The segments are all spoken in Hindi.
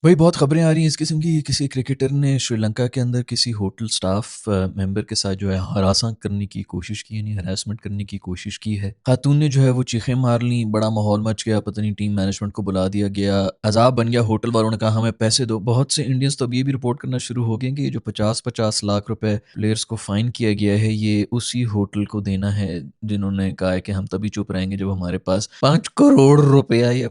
वही बहुत खबरें आ रही हैं इस किस्म की। किसी क्रिकेटर ने श्रीलंका के अंदर किसी होटल स्टाफ मेंबर के साथ जो है हरासा करने की कोशिश की, यानी हरासमेंट करने की कोशिश की है। खातून ने जो है वो चीखें मार ली, बड़ा माहौल मच गया, पता नहीं टीम मैनेजमेंट को बुला दिया गया, अजाब बन गया। होटल वालों ने कहा हमें पैसे दो। बहुत से इंडियंस तो अब ये भी रिपोर्ट करना शुरू हो गए कि ये जो 50-50 लाख रुपए प्लेयर्स को फाइन किया गया है, ये उसी होटल को देना है जिन्होंने कहा है कि हम तभी चुप रहेंगे जब हमारे पास 5 करोड़ रुपया ये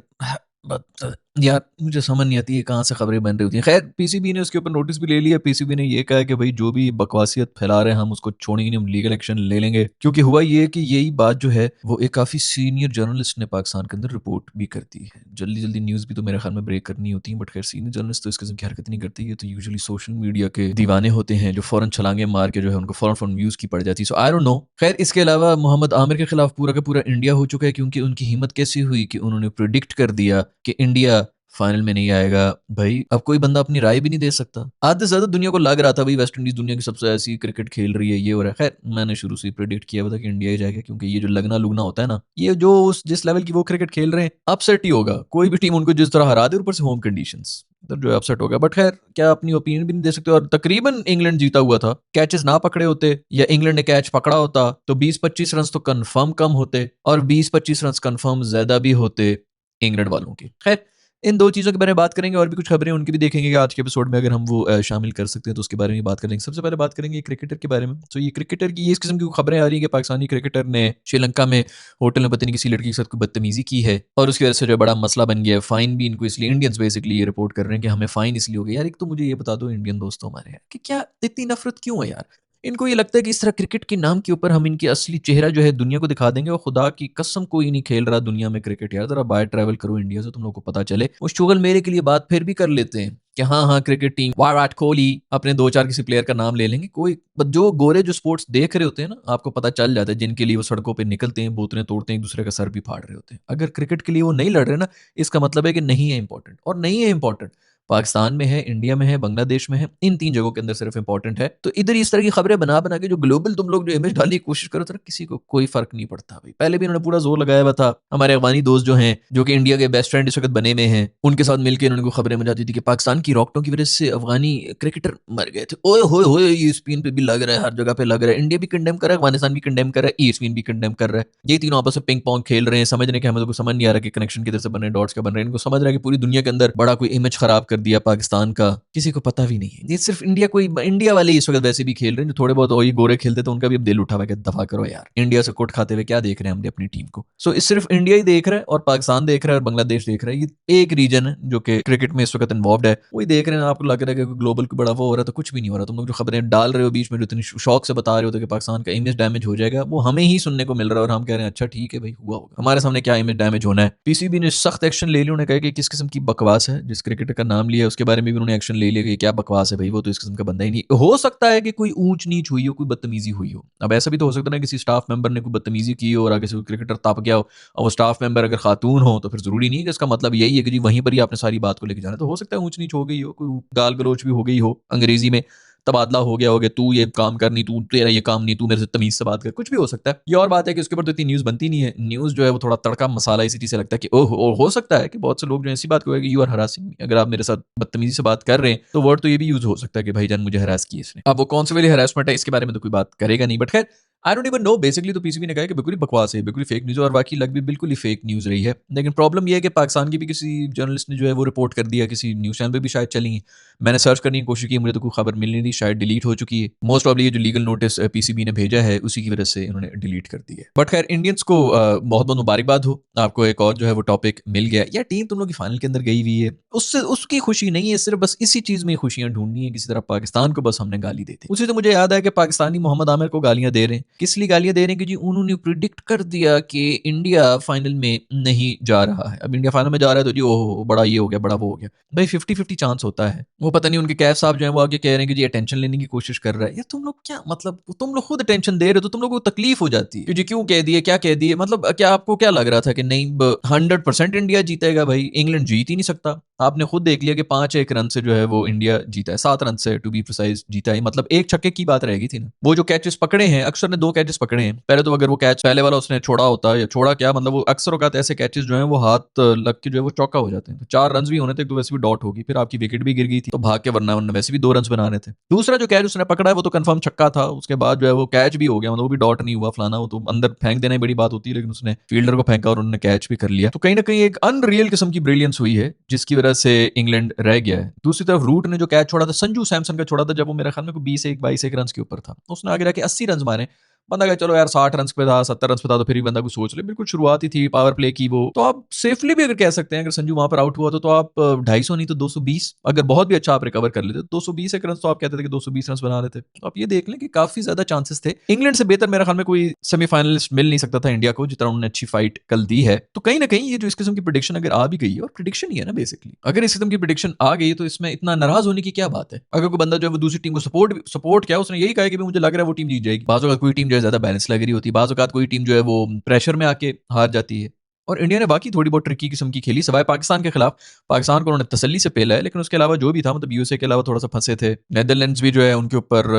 बत यार मुझे समझ नहीं आती है कहाँ से खबरें बन रही होती हैं। खैर पीसीबी ने उसके ऊपर नोटिस भी ले लिया। पीसीबी ने ये कहा कि भाई जो भी बकवासियत फैला रहे हैं हम उसको छोड़ेंगे नहीं, हम लीगल एक्शन ले लेंगे। क्योंकि हुआ ये कि यही बात जो है वो एक काफ़ी सीनियर जर्नलिस्ट ने पाकिस्तान के अंदर रिपोर्ट भी कर दी है। जल्दी जल्दी न्यूज़ भी तो मेरे ख्याल में ब्रेक करनी होती है, बट खैर सीनियर जर्नलिस्ट तो इस किस्म की हरकत नहीं करती। ये तो यूजुअली सोशल मीडिया के दीवाने होते हैं जो फ़ौरन छलांगे मार के जो है उनको फ़ौरन फ़ौरन व्यूज़ की पड़ जाती है। सो आई डोंट नो। खैर इसके अलावा मोहम्मद आमिर के खिलाफ पूरा का पूरा इंडिया हो चुका है, क्योंकि उनकी हिम्मत कैसी हुई कि उन्होंने प्रिडिक्ट कर दिया कि इंडिया फाइनल में नहीं आएगा। भाई अब कोई बंदा अपनी राय भी नहीं दे सकता। आधे से ज्यादा दुनिया को लग रहा था भाई वेस्ट इंडीज दुनिया की सबसे ऐसी क्रिकेट खेल रही है, ये हो रहा है। खैर मैंने शुरू से ही प्रिडिक्ट किया हुआ था कि इंडिया ही जाएगा, क्योंकि ये जो लगना लुगना होता है ना, ये जो जिस लेवल की वो क्रिकेट खेल रहे हैं अपसेट ही होगा। कोई भी टीम उनको जिस तरह हरा दे, ऊपर से होम कंडीशंस, तो जो है अपसेट होगा। बट खैर क्या अपनी ओपिनियन भी नहीं दे सकते। और तकरीबन इंग्लैंड जीता हुआ था। कैचेस ना पकड़े होते या इंग्लैंड ने कैच पकड़ा होता तो 20-25 रन तो कंफर्म कम होते, और 20-25 रन कंफर्म ज्यादा भी होते इंग्लैंड वालों के। खैर इन दो चीज़ों के बारे में बात करेंगे, और भी कुछ खबरें उनकी भी देखेंगे कि आज के एपिसोड में अगर हम वो शामिल कर सकते हैं तो उसके बारे में बात करेंगे। सबसे पहले बात करेंगे क्रिकेटर के बारे में। तो ये क्रिकेटर की ये इस किस्म की खबरें आ रही हैं कि पाकिस्तानी क्रिकेटर ने श्रीलंका में होटल में पता नहीं किसी लड़की के साथ कोई बदतमीजी की है, और उसकी वजह से जो है बड़ा मसला बन गया है। फाइन भी इनको इसलिए, इंडियंस बेसिकली ये रिपोर्ट कर रहे हैं कि हमें फाइन इसलिए हो गया। यार एक तो मुझे ये बता दो इंडियन दोस्तों हमारे यार कि क्या इतनी नफरत क्यों है यार। इनको ये लगता है कि इस तरह क्रिकेट के नाम के ऊपर हम इनकी असली चेहरा जो है दुनिया को दिखा देंगे, और खुदा की कसम कोई नहीं खेल रहा दुनिया में क्रिकेट। यार जरा बाहर ट्रैवल करो इंडिया से, तुम लोग को पता चले। वो शुगल मेरे के लिए बात फिर भी कर लेते हैं कि हाँ हाँ क्रिकेट टीम विराट कोहली, अपने दो चार किसी प्लेयर का नाम ले लेंगे। कोई जो गोरे जो स्पोर्ट्स देख रहे होते हैं ना, आपको पता चल जाता है जिनके लिए वो सड़कों पे निकलते हैं, बोतलें तोड़ते हैं, एक दूसरे का सर भी फाड़ रहे होते हैं। अगर क्रिकेट के लिए वो नहीं लड़ रहे ना, इसका मतलब है कि नहीं है इंपॉर्टेंट। और नहीं है इंपॉर्टेंट पाकिस्तान में है, इंडिया में है, बांग्लादेश में है, इन तीन जगहों के अंदर सिर्फ इंपॉर्टेंट है। तो इधर इस तरह की खबरें बना बना के जो ग्लोबल तुम लोग जो इमेज डालने की कोशिश करो, तो किसी को कोई फर्क नहीं पड़ता भाई। पहले भी इन्होंने पूरा जोर लगाया हुआ था। हमारे अफगानी दोस्त जो हैं, जो कि इंडिया के बेस्ट फ्रेंड इस वक्त बने हुए हैं, उनके साथ मिलकर इन्होंने को खबरें मचाती थी कि पाकिस्तान की रॉकेटों की वजह से अफगानी क्रिकेटर मर गए थे। ओए होए होए, ये स्पिन पे भी लग रहा है, हर जगह पे लग रहा है। इंडिया भी कंडेम कर रहा है, अफगानिस्तान भी कंडेम कर रहा है, ईस्पिन भी कंडेम कर रहा है। ये तीनों आपस में पिंग पोंग खेल रहे हैं। समझने के हमें तो समझ नहीं आ रहा कि कनेक्शन किधर से बन रहे हैं, डॉट्स का बन रहे हैं। इनको समझ रहा है कि पूरी दुनिया के अंदर बड़ा कोई इमेज खराब कर दिया पाकिस्तान का, किसी को पता भी नहीं है। ये सिर्फ इंडिया, कोई इंडिया वाले इस वक्त वैसे भी खेल रहे हैं जो थोड़े बहुत वही गोरे खेलते, तो उनका भी अब दिल उठा हुआ है कि दफा करो यार, इंडिया से कोट खाते हुए क्या देख रहे हैं हमने अपनी टीम को। सो इस सिर्फ इंडिया ही देख रहा है, और पाकिस्तान देख रहा है, और बांग्लादेश देख रहा है। ये एक रीजन है जो कि क्रिकेट में इस वक्त इन्वॉल्व है, वही देख रहे हैं। आपको लग रहा है कि ग्लोबल को बड़ा वो हो रहा है, तो कुछ भी नहीं हो रहा। तुम लोग जो खबरें डाल रहे हो बीच में, जो इतनी शौक से बता रहे हो कि पाकिस्तान का इमेज डैमेज हो जाएगा, वो हमें ही सुनने को मिल रहा है, और हम कह रहे हैं अच्छा ठीक है भाई, हुआ होगा। हमारे सामने क्या इमेज डैमेज होना है। पीसीबी ने सख्त एक्शन ले लिया। उन्होंने कहा कि किस किस्म की बकवास है, जिस क्रिकेटर का नाम लिया उसके बारे में भी उन्होंने एक्शन ले लिया कि क्या बकवास है भाई, वो तो इस किस्म का बंदा ही नहीं। हो सकता है कि कोई ऊंच नीच हुई हो, कोई बदतमीजी हुई हो। अब ऐसा भी तो हो सकता है ना किसी स्टाफ मेंबर ने कोई बदतमीजी की हो और आगे से कोई क्रिकेटर तप गया हो, और वो स्टाफ मेंबर अगर खातून हो तो फिर जरूरी नहीं है कि इसका मतलब यही है कि जी वहीं पर ही आपने सारी बात को लेकर जाना। तो हो सकता है ऊंच नीच हो गई हो, कोई गाल गलोच भी हो गई हो, अंग्रेजी में तबादला हो गया होगा, तू ये काम कर नहीं, तू तेरा ये काम नहीं, तू मेरे से तमीज से बात कर, कुछ भी हो सकता है। ये और बात है कि उसके ऊपर तो इतनी न्यूज़ बनती नहीं है। न्यूज़ जो है वो थोड़ा तड़का मसाला इसी चीज़ से लगता है कि ओह, और हो सकता है कि बहुत से लोग जो ऐसी बात कहेंगे कि यू आर हरासिंग मी। अगर आप मेरे साथ बदतमीजी से बात कर रहे हैं तो वर्ड तो ये भी यूज हो सकता है कि भाईजान मुझे हरास किया इसने। अब वो कौन से वाली हरासमेंट है इसके बारे में तो कोई बात करेगा नहीं, बट खैर I don't even know. Basically तो पीसीबी ने कहा कि बिल्कुल ही बकवास है, बिल्कुल ही फेक न्यूज़, और बाकी लग भी बिल्कुल ही फेक न्यूज़ रही है। लेकिन प्रॉब्लम यह है कि पाकिस्तान की भी किसी जर्नलिस्ट ने जो है वो रिपोर्ट कर दिया, किसी न्यूज़ चैनल पे भी शायद चली है। मैंने सर्च करने की कोशिश की, मुझे तो कोई खबर मिल नहीं रही, शायद डिलीट हो चुकी है। मोस्ट प्रॉब्ली ये जो लीगल नोटिस पीसीबी ने भेजा है उसी की वजह से इन्होंने डिलीट कर दी है। बट खैर इंडियंस को बहुत बहुत मुबारकबाद हो, आपको एक और जो है वो टॉपिक मिल गया। या टीम तुम लोग की फाइनल के अंदर गई हुई है, उससे उसकी खुशी नहीं है, सिर्फ बस इसी चीज में खुशियां ढूंढनी है। किसी तरह पाकिस्तान को बस हमने गाली दी थी। उसी से मुझे याद है कि पाकिस्तानी मोहम्मद आमिर को गालियां दे रहे हैं। किस लिए गालियां दे रहे हैं कि जी उन्होंने प्रिडिक्ट कर दिया कि इंडिया फाइनल में नहीं जा रहा है। अब इंडिया फाइनल में जा रहा है तो जी ओह बड़ा ये हो गया, बड़ा वो हो गया। भाई 50-50 चांस होता है। वो पता नहीं उनके कैफ साहब जो है वो आगे कह रहे हैं कि जी अटेंशन लेने की कोशिश कर रहा है। यार तुम लोग क्या मतलब, तुम लोग खुद अटेंशन दे रहे हो तो तुम लोगों को तकलीफ हो जाती है कि जी क्यों कह दिए, क्या कह दिए। मतलब क्या आपको क्या लग रहा था कि नहीं 100% इंडिया जीतेगा? भाई इंग्लैंड जीत ही नहीं सकता। आपने खुद देख लिया कि 5-1 रन से जो है वो इंडिया जीता है, 7 रन से टू बी प्रिसाइज जीता है। मतलब एक छक्के की बात रहेगी थी ना। वो जो कैचेस पकड़े हैं, अक्सर ने 2 कैचेस पकड़े हैं। पहले तो अगर वो कैच पहले वाला उसने छोड़ा होता या छोड़ा क्या मतलब वो अक्सर औकात ऐसे कैचेस जो हैं वो हाथ लग के जो है वो चौका हो जाते हैं। तो 4 रन्स भी होने थे तो वैसे भी डॉट होगी, फिर आपकी विकेट भी गिर गई थी तो भाग के वरना उन्होंने वैसे भी 2 रन्स बनाने थे। दूसरा जो कैच उसने पकड़ा है वो तो कंफर्म छक्का था, उसके बाद जो है वो कैच भी हो गया, मतलब वो भी डॉट नहीं हुआ फलाना, वो तो अंदर फेंक देना ही बड़ी बात होती है, लेकिन उसने फील्डर को फेंका और उन्होंने कैच भी कर लिया। तो कहीं ना कहीं एक अनरियल किस्म की ब्रिलियंस हुई है जिसकी वजह से इंग्लैंड रह गया है। दूसरी तरफ रूट ने जो कैच छोड़ा था, संजू सैमसन का छोड़ा था, जब वो मेरे ख्याल में 20-1 22 रन के ऊपर था, उसने आगे जाके 80 रन मारे। बंदा कहे चलो यार 60 रन पे था, 70 रन पे था, तो फिर भी बंदा कुछ सोच ले, बिल्कुल शुरुआत ही थी, पावर प्ले की वो, तो आप सेफली भी अगर कह सकते हैं अगर संजू वहां पर आउट हुआ तो आप 250 नहीं तो 220, अगर बहुत भी अच्छा आप रिकवर कर लेते 220 एक रन, तो आप कहते थे कि 220 रन बना लेते। तो आप ये देख लें कि काफी ज्यादा चांसेस थे। इंग्लैंड से बेहतर मेरे ख्याल में कोई सेमीफाइनलिस्ट मिल नहीं सकता था इंडिया को, जितना उन्होंने अच्छी फाइट कल दी है। तो कहीं ना कहीं ये जो इस किस्म की प्रिडिक्शन अगर आ भी गई है, और प्रिडिक्शन ही है ना बेसिकली, अगर इस किस्म की प्रिडिक्शन आ गई तो इसमें इतना नाराज होने की क्या बात है। अगर कोई बंदा जो है वो दूसरी टीम को सपोर्ट किया, उसने यही कहा कि मुझे लग रहा है वो टीम जीत जाएगी। बाजू का कोई टीम जो है ज्यादा बैलेंस लग रही होती है, बाजू का कोई टीम जो है वो प्रेशर में आके हार जाती है। और इंडिया ने बाकी थोड़ी बहुत ट्रिकी किस्म की खेली, सवाए पाकिस्तान के खिलाफ। पाकिस्तान को उन्होंने तसल्ली से पेला है, लेकिन उसके अलावा जो भी था, मतलब यूएसए के अलावा थोड़ा सा फंसे थे। नेदरलैंड्स भी जो है उनके ऊपर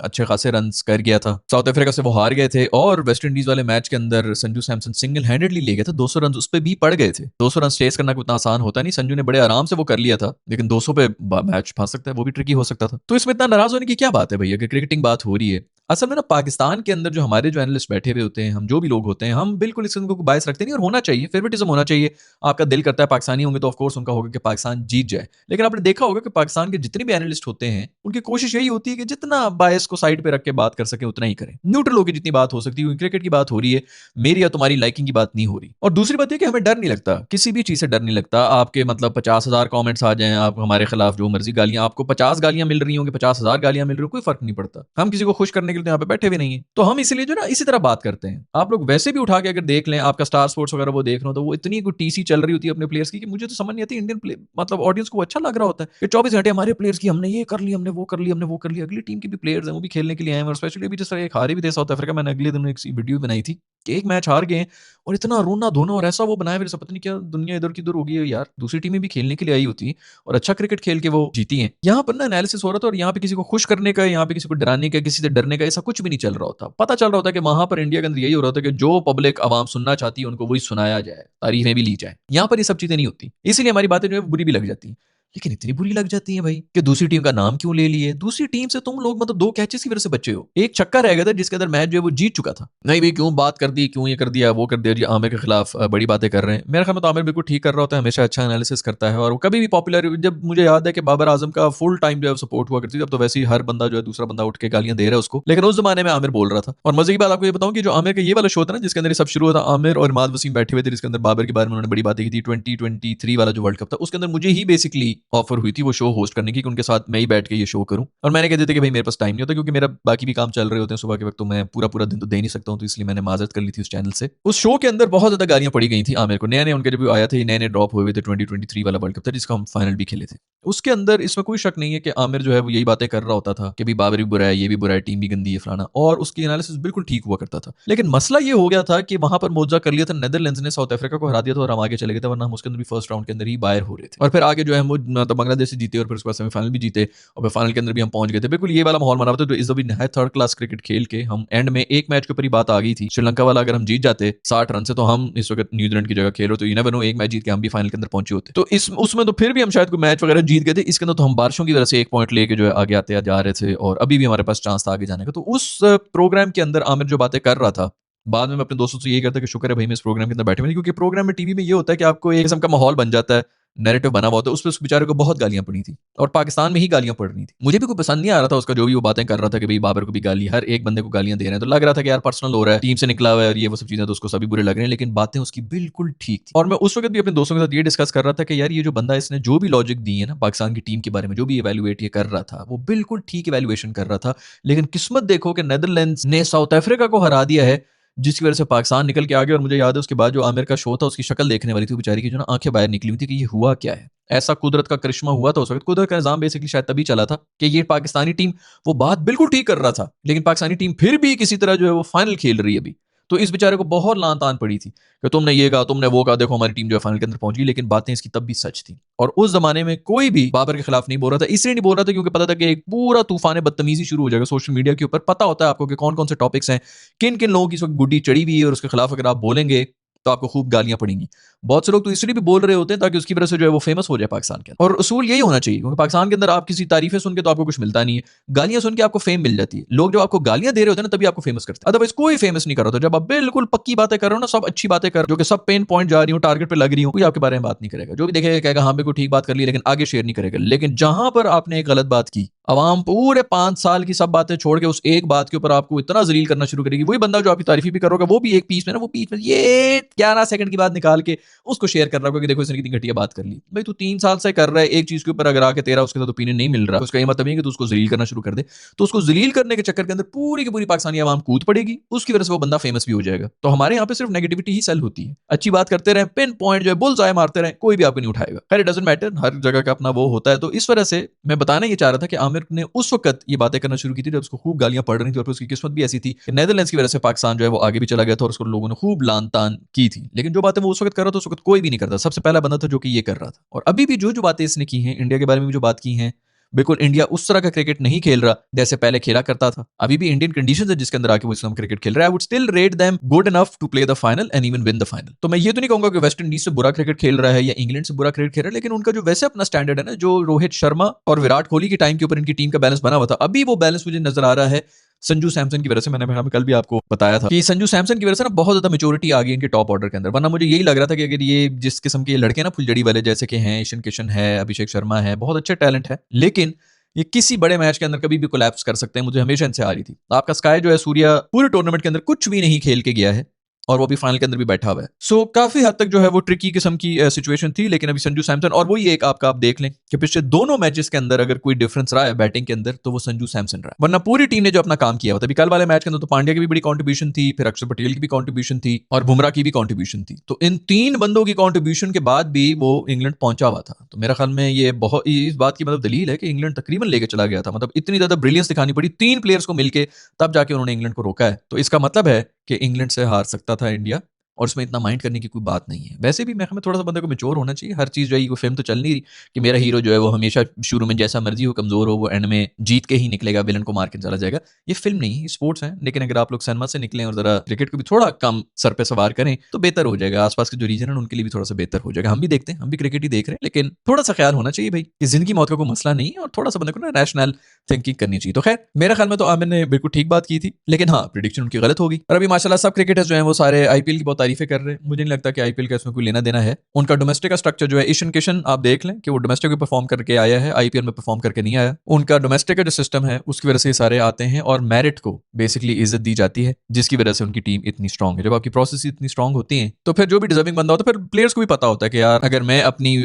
अच्छे खासे रन कर गया था। साउथ अफ्रीका से वो हार गए थे, और वेस्ट इंडीज वाले मैच के अंदर संजू सैमसन सिंगल हैंडेडली ले गया था, 200 रन उस पर भी पड़ गए थे। 200 रन चेस करना उतना आसान होता नहीं, संजू ने बड़े आराम से वो कर लिया था, लेकिन 200 पे मैच फंस सकता है, वो भी ट्रिकी हो सकता था। तो इसमें इतना नाराज होने की क्या बात है भाई, अगर क्रिकेटिंग बात हो रही है। असल में ना पाकिस्तान के अंदर जो हमारे जो एनालिस्ट बैठे हुए होते हैं, हम जो भी लोग होते हैं, हम बिल्कुल इस किस्म को बायस रखते नहीं, और होना चाहिए, फेवरेटिज्म होना चाहिए। आपका दिल करता है पाकिस्तानी होंगे तो ऑफ कोर्स उनका होगा कि पाकिस्तान जीत जाए, लेकिन आपने देखा होगा कि पाकिस्तान के जितने भी एनालिस्ट होते हैं उनकी कोशिश यही होती है कि जितना बायस को साइड पे रख के बात कर सके उतना ही करें, न्यूट्रल होकर जितनी बात हो सकती है। क्रिकेट की बात हो रही है, मेरी या तुम्हारी लाइकिंग की बात नहीं हो रही। और दूसरी बात यह कि हमें डर नहीं लगता, किसी भी चीज से डर नहीं लगता। आपके मतलब 50,000 कॉमेंट्स आ जाएं, आप हमारे खिलाफ जो मर्जी गालियां, आपको 50 गालियां मिल रही होंगी, 50,000 गालियां मिल रही हो, कोई फर्क नहीं पड़ता। हम किसी को खुश करने के लिए यहाँ पे बैठे हुए नहीं है, तो हम इसलिए जो ना इसी तरह बात करते हैं। आप लोग वैसे भी उठा के अगर देख लें, आपका स्टार स्पोर्ट्स वगैरह वो देख रहे हो, तो वो इतनी कोई टीसी चल रही होती है अपने प्लेयर्स की कि मुझे तो समझ नहीं आती इंडियन मतलब ऑडियंस को अच्छा लग रहा होता है कि 24 घंटे हमारे प्लेयर्स की, हमने ये कर लिया, हमने वो कर लिया, हमने वो कर लिया। अगली टीम के भी प्लेयर्स हैं, वो भी खेलने के लिए आए हैं, और स्पेशली अभी जिस तरह एक हारे भी थे साउथ अफ्रीका, मैंने अगले दिन एक वीडियो बनाई थी कि एक मैच हार गए और इतना रोना धोना और ऐसा वो बनाया, फिर पता नहीं क्या दुनिया इधर की उधर हो गई है यार। दूसरी टीमें भी खेलने के लिए आई होती और अच्छा क्रिकेट खेल के वो जीती हैं। यहाँ पर ना एनालिसिस हो रहा था, और यहाँ पे किसी को खुश करने का, यहाँ पे किसी को डराने का, किसी से डरने का ऐसा कुछ भी नहीं चल रहा होता। पता चल रहा होता कि वहां पर इंडिया के अंदर यही हो रहा था कि जो पब्लिक आवाम सुनना चाहती है उनको वही सुनाया जाए, तारीफें भी ली जाए। यहाँ पर ये सब चीजें नहीं होती, इसलिए हमारी बातें जो है बुरी भी लग जाती हैं। लेकिन इतनी बुरी लग जाती है भाई कि दूसरी टीम का नाम क्यों ले लिए, दूसरी टीम से तुम लोग मतलब 2 कैचेस की वजह से बचे हो। एक छक्का रह गया था जिसके अंदर मैच जो है वो जीत चुका था। नहीं भाई क्यों बात कर दी, क्यों ये कर दिया, वो कर दिया जी, आमिर के खिलाफ बड़ी बातें कर रहे हैं। मेरे ख्याल में तो आमिर बिल्कुल ठीक कर रहा होता है, हमेशा अच्छा एनालिसिस करता है, और वो कभी भी पॉपुलर, जब मुझे याद है कि बाबर आजम का फुल टाइम जो है सपोर्ट हुआ करती थी, अब तो वैसे ही हर बंदा जो है दूसरा बंदा उठ के गालियां दे रहा है उसको, लेकिन उस जमाने में आमिर बोल रहा था। और मजे की बात आपको ये बताऊं कि जो आमिर का ये वाला शो था ना जिसके अंदर ये सब शुरू हुआ था, आमिर और इमाद वसीम बैठे हुए थे, जिसके अंदर बाबर के बारे में उन्होंने बड़ी बातें की थी। 2023 वाला जो वर्ल्ड कप था उसके अंदर मुझे ही बेसिकली ऑफर हुई थी वो शो होस्ट करने की, कि उनके साथ मैं ही बैठ के ये शो करूं। और मैंने कह दिया था कि भाई मेरे पास टाइम नहीं होता, क्योंकि मेरा बाकी भी काम चल रहे होते हैं सुबह के वक्त, तो मैं पूरा पूरा दिन तो दे नहीं सकता हूं, तो इसलिए मैंने माजरत कर ली थी उस चैनल से। उस शो के अंदर बहुत ज्यादा गालियां पड़ी गई थी आमिर को, नए नए उनके जब आया था, नए नए ड्रॉप हुए थे, 2023 वाला वर्ल्ड कप था जिसका हम फाइनल भी खेले थे। उसके अंदर इसमें कोई शक नहीं है कि आमिर जो है वो यही बातें कर रहा होता था कि भाई बाबर भी बुरा है, ये भी बुरा है, टीम भी गंदी है फलाना, और उसकी एनालिसिस बिल्कुल ठीक हुआ करता था। लेकिन मसला ये हो गया था कि वहां पर मोजा कर लिया था, नेदरलैंड्स ने साउथ अफ्रीका को हरा दिया था और हम आगे चले गए थे, वरना हम उसके अंदर भी फर्स्ट राउंड के अंदर ही बाहर हो रहे थे। और फिर आगे जो है हम मतलब बांग्लादेश से जीते, और फिर उसके बाद सेमीफाइनल भी जीते, और फिर फाइनल के अंदर भी हम पहुंच गए थे। बिल्कुल ये वाला माहौल बना हुआ था, तो इस नहायत थर्ड क्लास क्रिकेट खेल के हम एंड में एक मैच के ऊपर ही बात आ गई थी। श्रीलंका वाला अगर हम जीत जाते 60 रन से, तो हम इस वक्त न्यूजीलैंड की जगह खेल रहे, तो यू नेवर नो, एक मैच जीत के हम भी फाइनल के अंदर पहुंचे होते। तो इस उसमें तो फिर भी हम शायद कोई मैच वगैरह जीत गए थे, इसके अंदर तो हम बारिशों की वजह से 1 पॉइंट लेके जो है आगे आते जा रहे थे, और अभी भी हमारे पास चांस था आगे जाने का। तो उस प्रोग्राम के अंदर आमिर जो बातें कर रहा था, बाद में मैं अपने दोस्तों से यही करता कि शुक्र है भाई मैं इस प्रोग्राम के अंदर बैठे हुए, क्योंकि प्रोग्राम में टीवी में ये होता है कि आपको एक किस्म का माहौल बन जाता है, नैरेटिव बना हुआ होता है। उस बेचारे को बहुत गालियां पड़ी थी, और पाकिस्तान में ही गालियां पड़ रही थी। मुझे भी कोई पसंद नहीं आ रहा था उसका, जो भी वो बातें कर रहा था कि भाई बाबर को भी गाली, हर एक बंदे को गालियां दे रहे हैं, तो लग रहा था कि यार पर्सनल हो रहा है, टीम से निकला हुआ है और ये वो सब चीजें, तो उसको सभी बुरे लग रहे हैं। लेकिन बातें उसकी बिल्कुल ठीक थी, और मैं उस वक्त भी अपने दोस्तों के साथ ये डिस्कस कर रहा था कि यार ये जो बंदा इसने जो भी लॉजिक दी है ना पाकिस्तान की टीम के बारे में, जो भी इवैल्यूएट ये कर रहा था, वो बिल्कुल ठीक इवैल्यूएशन कर रहा था। लेकिन किस्मत देखो कि नेदरलैंड्स ने साउथ अफ्रीका को हरा दिया है, जिसकी वजह से पाकिस्तान निकल के आ गया। और मुझे याद है उसके बाद जो आमिर का शो था, उसकी शक्ल देखने वाली थी बेचारी की, जो ना आंखें बाहर निकली हुई थी कि ये हुआ क्या है। ऐसा कुदरत का करिश्मा हुआ था उस वक्त। कुदरत का निजाम बेसिकली शायद तभी चला था कि ये पाकिस्तानी टीम वो बात बिल्कुल ठीक कर रहा था, लेकिन पाकिस्तानी टीम फिर भी किसी तरह जो है वो फाइनल खेल रही है अभी। तो इस बेचारे को बहुत लान तान पड़ी थी कि तुमने ये कहा, तुमने वो कहा, देखो हमारी टीम जो है फाइनल के अंदर पहुंच गई। लेकिन बातें इसकी तब भी सच थी, और उस जमाने में कोई भी बाबर के खिलाफ नहीं बोल रहा था। इसलिए नहीं बोल रहा था क्योंकि पता था कि एक पूरा तूफान बदतमीजी शुरू हो जाएगा सोशल मीडिया के ऊपर। पता होता है आपको कि कौन कौन से टॉपिक्स हैं, किन किन लोगों की इस वक्त गुड्डी चढ़ी हुई है, और उसके खिलाफ अगर आप बोलेंगे तो आपको खूब गालियां पड़ेंगी। बहुत से लोग तो इसलिए भी बोल रहे होते हैं ताकि उसकी वजह से जो है वो फेमस हो जाए पाकिस्तान के अंदर। और उसूल यही होना चाहिए, क्योंकि पाकिस्तान के अंदर आप किसी तारीफें सुन के तो आपको कुछ मिलता नहीं है, गालियां सुन के आपको फेम मिल जाती है। लोग जब आपको गालियां दे रहे होते हैं ना, तभी आपको फेमस करते हैं, अदरवाइज कोई फेमस नहीं कर रहा होता। जब आप बिल्कुल पक्की बातें कर रहे हो ना, सब अच्छी बातें कर, जो कि सब पेन पॉइंट जा रही हो, टारगेट पे लग रही हो, कोई आपके बारे में बात नहीं करेगा। जो भी देखेगा कहेगा हाँ बिल्कुल ठीक बात कर ली, लेकिन आगे शेयर नहीं करेगा। लेकिन जहां पर आपने एक गलत बात की, अवाम पूरे 5 साल की सब बातें छोड़ के उस एक बात के ऊपर आपको इतना जलील करना शुरू करेगी। वही बंदा जो आपकी तारीफी भी करोगे, वो भी एक पीस में ना, वो पीस में ये 11 सेकंड की बात निकाल के उसको शेयर कर रहा होगा कि देखो इसने कितनी घटिया बात कर ली। भाई तू 3 साल से कर रहा है एक चीज के ऊपर, अगर आके तेरा उसके साथ ओपिनियन नहीं मिल रहा, उसका ये मतलब नहीं है कि तू उसको जलील करना शुरू कर दे। तो उसको जलील करने के चक्कर के अंदर पूरी की पूरी पाकिस्तानी आवाम कूद पड़ेगी, उसकी वजह से वो बंदा फेमस भी हो जाएगा। तो हमारे यहाँ पे सिर्फ नेगेटिविटी ही सेल होती है। अच्छी बात करते रहे, पिन पॉइंट जो है बुल्स आए मारते रहे, कोई भी आपको नहीं उठाएगा। खैर, इट डजंट मैटर, हर जगह का अपना वो होता है। तो इस वजह से मैं बताना ये चाह रहा था कि आमिर ने उस वक्त ये बातें करना शुरू की थी जब उसको खूब गालियां पड़ रही थी, और उसकी किस्मत भी ऐसी थी कि नेदरलैंड्स की वजह से पाकिस्तान जो है वो आगे भी चला गया था, और उसको लोगों ने खूब लान तान की थी। लेकिन जो बातें वो उस वक्त कर रहा था, उस वक्त कोई भी नहीं करता। सबसे पहला बंदा था जो कि ये कर रहा था। और अभी भी जो जो बातें इसने की हैं, इंडिया के बारे में भी जो बात की हैं, बिल्कुल इंडिया उस तरह का क्रिकेट नहीं खेल रहा जैसे पहले खेला करता था। अभी भी इंडियन कंडीशंस है जिसके अंदर आके वो इस्लाम क्रिकेट खेल रहा है। I would still rate them good enough to play the final and even win the final. तो मैं ये तो नहीं कहूंगा कि वेस्ट इंडीज से बुरा क्रिकेट खेल रहा है या इंग्लैंड से बुरा क्रिकेट खेल रहा है, लेकिन उनका जो वैसे अपना स्टैंडर्ड है ना, जो रोहित शर्मा और विराट कोहली के टाइम के ऊपर इनकी टीम का बैलेंस बना हुआ था, अभी वो बैलेंस मुझे नजर आ रहा है संजू सैमसन की वजह से। मैंने कल भी आपको बताया था कि संजू सैमसन की वजह से ना बहुत ज्यादा मेच्योरिटी आ गई इनके टॉप ऑर्डर के अंदर। वरना मुझे यही लग रहा था कि अगर ये जिस किस्म के लड़के ना फुलझड़ी वाले जैसे कि हैं, ईशान किशन है, अभिषेक शर्मा है, बहुत अच्छे टैलेंट है, लेकिन ये किसी बड़े मैच के अंदर कभी भी कोलैप्स कर सकते हैं। मुझे हमेशा इनसे आ रही थी। आपका स्काई जो है, सूर्या पूरे टूर्नामेंट के अंदर कुछ भी नहीं खेल के गया है, और वो भी फाइनल के अंदर भी बैठा हुआ है। सो काफी हद तक जो है वो ट्रिकी किस्म की सिचुएशन थी। लेकिन अभी संजू सैमसन, और वही एक आपका आप देख लें कि पिछले दोनों मैचेस के अंदर अगर कोई डिफरेंस रहा है बैटिंग के अंदर, तो वो संजू सैमसन रहा। वरना पूरी टीम ने जो अपना काम किया हुआ था। अभी कल वाले मैच के अंदर तो पांड्या की भी बड़ी कॉन्ट्रीब्यूशन थी, फिर अक्षर पटेल की भी कॉन्ट्रीब्यूशन थी, और बुमराह की भी कॉन्ट्रीब्यूशन थी। तो इन 3 बंदों की कॉन्ट्रीब्यूशन के बाद भी वो इंग्लैंड पहुंचा हुआ था। तो मेरा ख्याल में ये बहुत इस बात की मतलब दलील है कि इंग्लैंड तकरीबन लेके चला गया था। मतलब इतनी ज्यादा ब्रिलियंस दिखानी पड़ी 3 प्लेयर्स को मिलकर, तब जाके उन्होंने इंग्लैंड को रोका है। तो इसका मतलब है कि इंग्लैंड से हार सकता था इंडिया, और उसमें इतना माइंड करने की कोई बात नहीं है। वैसे भी मैं हमें थोड़ा सा बंदे को मैच्योर होना चाहिए। हर चीज़ जो है, वो फिल्म तो चल नहीं रही कि मेरा हीरो जो है वो हमेशा शुरू में जैसा मर्जी हो, कमजोर हो, वो एंड में जीत के ही निकलेगा, विलन को मार के चला जाएगा। ये फिल्म नहीं, ये स्पोर्ट्स है। लेकिन अगर आप लोग सिनेमा से निकलें और जरा क्रिकेट को भी थोड़ा कम सर पे सवार करें तो बेहतर हो जाएगा। आसपास के जो रीजन है उनके लिए भी थोड़ा सा बेहतर हो जाएगा। हम भी देखते हैं, हम भी क्रिकेट ही देख रहे हैं, लेकिन थोड़ा सा ख्याल होना चाहिए भाई कि जिंदगी मौत का कोई मसला नहीं है, और थोड़ा सा बंदे को ना रैशनल थिंकिंग करनी चाहिए। तो खैर, मेरा ख्याल में तो आमिर ने बिल्कुल ठीक बात की थी, लेकिन हाँ, प्रिडिक्शन उनकी गलत होगी। और अभी माशाल्लाह सब क्रिकेटर्स जो हैं वो सारे आईपीएल की बहुत तारीफें कर रहे हैं। मुझे नहीं लगता कि आईपीएल का इसमें कोई लेना देना है। उनका डोमेस्टिक का स्ट्रक्चर जो है, ईशान किशन आप देख लें कि वो डोमेस्टिक में परफॉर्म करके आया है, आईपीएल में परफॉर्म करके नहीं आया। उनका डोमेस्टिक का जो सिस्टम है उसकी वजह से सारे आते हैं, और मेरिट को बेसिकली इज्जत दी जाती है, जिसकी वजह से उनकी टीम इतनी स्ट्रांग है। जब आपकी प्रोसेस इतनी स्ट्रांग होती है तो फिर जो भी डिजर्विंग बंदा होता है, फिर प्लेयर्स को भी पता होता है कि यार अगर मैं अपनी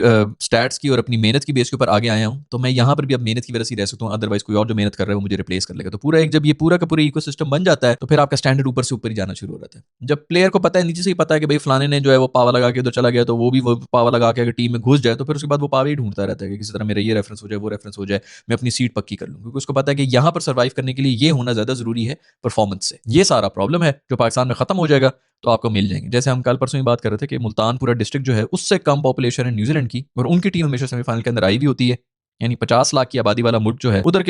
स्टैट्स की और अपनी मेहनत की बेस के ऊपर आगे आया हूं, तो मैं यहाँ पर भी अब मेहनत की वजह से रह सकता हूँ, अदरवाइज कोई और जो मेहनत कर रहा है वो मुझे रिप्लेस कर लेगा। तो पूरा एक जब ये पूरा का पूरा इकोसिस्टम बन जाता है, तो फिर आपका स्टैंडर्ड ऊपर से ऊपर ही जाना शुरू हो जाता है। जब प्लेयर को पता है, नीचे से ही पता है कि भाई फलाने ने जो है वो पावा लगा के उधर चला गया, तो वो भी वो पावा लगा के अगर टीम में घुस जाए, तो फिर उसके बाद वो पावा ही ढूंढता रहता है कि किसी तरह मेरा ये रेफरेंस हो जाए, वो रेफरेंस हो जाए, मैं अपनी सीट पक्की कर लूँ। क्योंकि उसको पता है कि यहाँ पर सर्वाइव करने के लिए ये होना ज्यादा जरूरी है परफॉर्मेंस से। ये सारा प्रॉब्लम है जो पाकिस्तान में खत्म हो जाएगा तो आपको मिल जाएंगे। जैसे हम कल परसों ही बात कर रहे थे कि मुल्तान पूरा डिस्ट्रिक्ट जो है उससे कम पॉपुलेशन है न्यूजीलैंड की, और उनकी टीम हमेशा सेमीफाइनल के अंदर आई भी होती है। यानी 50 लाख की आबादी वाला मुल्क जो है, उधर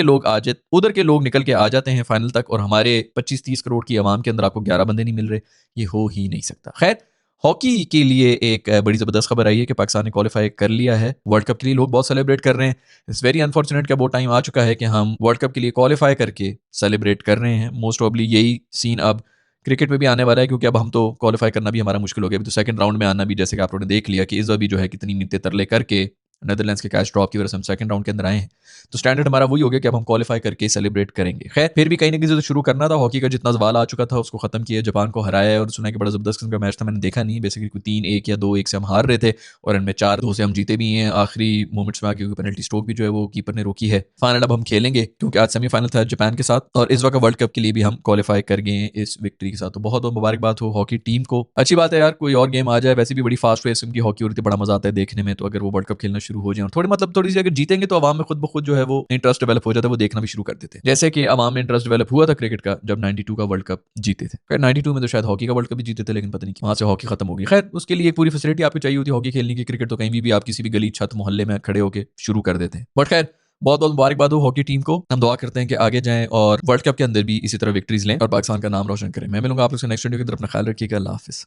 के लोग निकल के आ जाते हैं फाइनल तक, और हमारे 25-30 करोड़ की आवाम के अंदर आपको 11 बंदे नहीं मिल रहे। ये हो ही नहीं सकता। खैर, हॉकी के लिए एक बड़ी ज़बरदस्त खबर आई है कि पाकिस्तान ने क्वालिफाई कर लिया है वर्ल्ड कप के लिए। लोग बहुत सेलिब्रेट कर रहे हैं। इट्स वेरी अनफॉर्चुनेट का वो टाइम आ चुका है कि हम वर्ल्ड कप के लिए क्वालिफाई करके सेलिब्रेट कर रहे हैं। मोस्ट प्रॉब्ली यही सीन अब क्रिकेट में भी आने वाला है, क्योंकि अब हम तो क्वालिफाई करना भी हमारा मुश्किल हो गया। अभी तो सेकंड राउंड में आना भी, जैसे कि आप लोगों ने देख लिया कि इस बार भी जो है कितनी मिन्नतें तरले करके नेदरलैंड्स के कैच ड्रॉप की वजह से हम सेकंड राउंड के अंदर आए हैं। तो स्टैंडर्ड हमारा वही हो गया कि अब हम क्वालिफाई करके सेलिब्रेट करेंगे। खैर, फिर भी कहीं ना कहीं से तो शुरू करना था। हॉकी का जितना सवाल आ चुका था उसको खत्म किया, जापान को हराया है, और सुना कि बड़ा जबरदस्त किस्म का मैच था। मैंने देखा नहीं, बेसिकली कोई 3-1 या 2-1 से हम हार रहे थे, और इनमें 4-2 से हम जीते भी हैं आखिरी मोमेंट्स में आके, क्योंकि पेनल्टी स्ट्रोक भी जो है वो कीपर ने रोकी है। फाइनल अब हम खेलेंगे, क्योंकि आज सेमीफाइनल था जापान के साथ, और इस वक्त वर्ल्ड कप के लिए भी हम क्वालिफाई कर गए हैं इस विक्ट्री के साथ। तो बहुत बहुत मुबारकबाद हो हॉकी टीम को। अच्छी बात है यार, कोई और गेम आ जाए। वैसे भी बड़ी फास्ट रेस की हॉकी हो रही थी, बड़ा मजा आता है देखने में। तो अगर वो वर्ल्ड कप खेलना शुरू शुरू हो जाए, और थोड़ी मतलब थोड़ी सी अगर जीतेंगे तो अवाम में खुद ब खुद जो है वो इंटरेस्ट डेवलप हो जाता है, वो देखना भी शुरू कर देते हैं। जैसे कि अवाम में इंटरेस्ट डेवलप हुआ था क्रिकेट का जब 92 का वर्ल्ड कप जीते थे। खैर 92 में तो शायद हॉकी का वर्ल्ड कप भी जीते थे, लेकिन पता नहीं वहां से हॉकी खत्म हो गई। खैर उसके लिए एक पूरी फैसिलिटी आपको चाहिए होती है हॉकी खेलने की। क्रिकेट तो कहीं भी आप किसी भी गली छत मोहल्ले में खड़े होकर शुरू कर देते हैं। बट खैर बहुत बहुत मुबारकबाद हो हॉकी टीम को। हम दुआ करते हैं कि आगे जाएं और वर्ल्ड कप के अंदर भी इसी तरह विक्ट्रीज लें और पाकिस्तान का नाम रोशन करें। मैं मिलूंगा आप लोग से नेक्स्ट वीडियो के अंदर। अपना ख्याल रखिएगा। अल्लाह हाफिज।